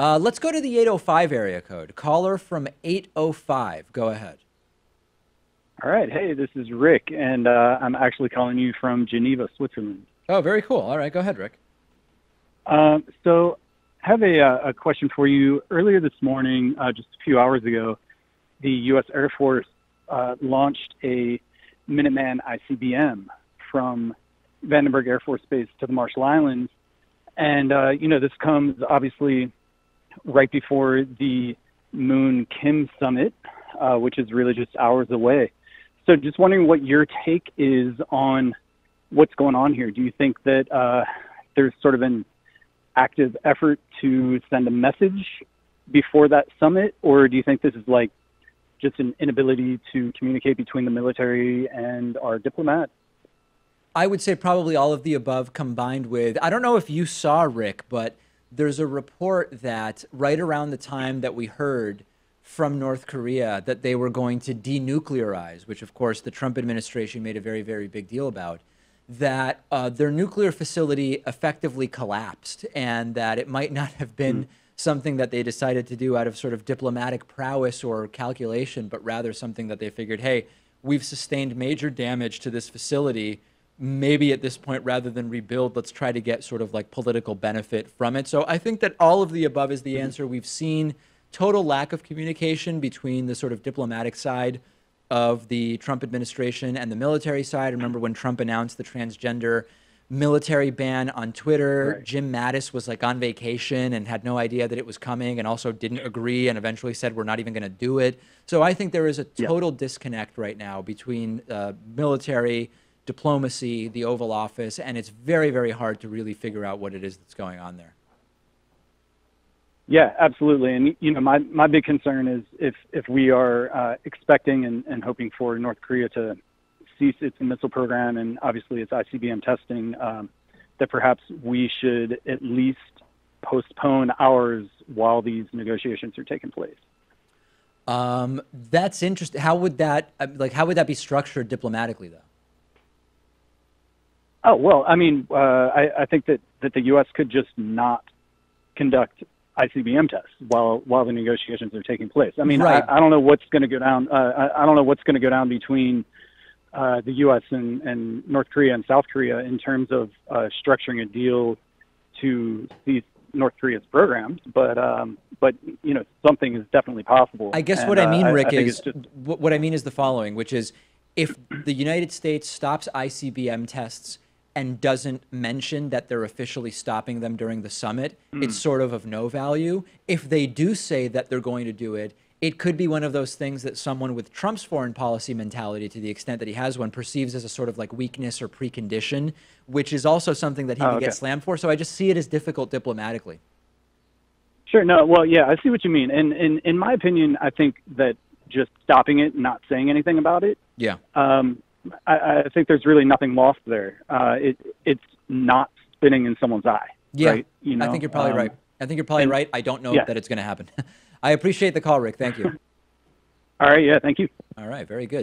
Let's go to the 805 area code. Caller from 805. Go ahead. All right. Hey, this is Rick, and I'm actually calling you from Geneva, Switzerland. Oh, very cool. All right, go ahead, Rick. So I have a question for you. Earlier this morning, just a few hours ago, the U.S. Air Force launched a Minuteman ICBM from Vandenberg Air Force Base to the Marshall Islands. And, this comes obviously right before the Moon Kim Summit, which is really just hours away. So just wondering what your take is on what's going on here. Do you think that there's sort of an active effort to send a message before that summit, or do you think this is like just an inability to communicate between the military and our diplomats? I would say probably all of the above combined with, I don't know if you saw, Rick, but there's a report that right around the time that we heard from North Korea that they were going to denuclearize, which of course the Trump administration made a very, very big deal about, that their nuclear facility effectively collapsed, and that it might not have been something that they decided to do out of sort of diplomatic prowess or calculation, but rather something that they figured, hey, we've sustained major damage to this facility. Maybe at this point, rather than rebuild, let's try to get sort of like political benefit from it. So I think that all of the above is the answer. We've seen total lack of communication between the sort of diplomatic side of the Trump administration and the military side. Remember when Trump announced the transgender military ban on Twitter, Right. Jim Mattis was like on vacation and had no idea that it was coming, and also didn't agree, and eventually said, we're not even going to do it. So I think there is a total disconnect right now between military, diplomacy, the Oval Office, and it's very, very hard to really figure out what it is that's going on there. Yeah, absolutely. And, my big concern is if we are expecting and hoping for North Korea to cease its missile program and obviously its ICBM testing, that perhaps we should at least postpone ours while these negotiations are taking place. That's interesting. How would that be structured diplomatically, though? Oh, well, I mean, I think that the U.S. could just not conduct ICBM tests while the negotiations are taking place. I mean, right. I don't know what's going to go down. I don't know what's going to go down between the U.S. and North Korea and South Korea in terms of structuring a deal to cease North Korea's programs. But something is definitely possible. I guess what I mean, Rick, what I mean is the following, which is if the United States stops ICBM tests and doesn't mention that they're officially stopping them during the summit, it's sort of no value. If they do say that they're going to do it, it could be one of those things that someone with Trump's foreign policy mentality, to the extent that he has one, perceives as a sort of like weakness or precondition, which is also something that he can get slammed for. So I just see it as difficult diplomatically. Sure. No, well, yeah, I see what you mean. And in my opinion, I think that just stopping it, not saying anything about it, yeah. I think there's really nothing lost there. It's not spinning in someone's eye. Yeah, right? I think you're probably right. I think you're probably right. I don't know that it's going to happen. I appreciate the call, Rick. Thank you. All right. Yeah, thank you. All right. Very good.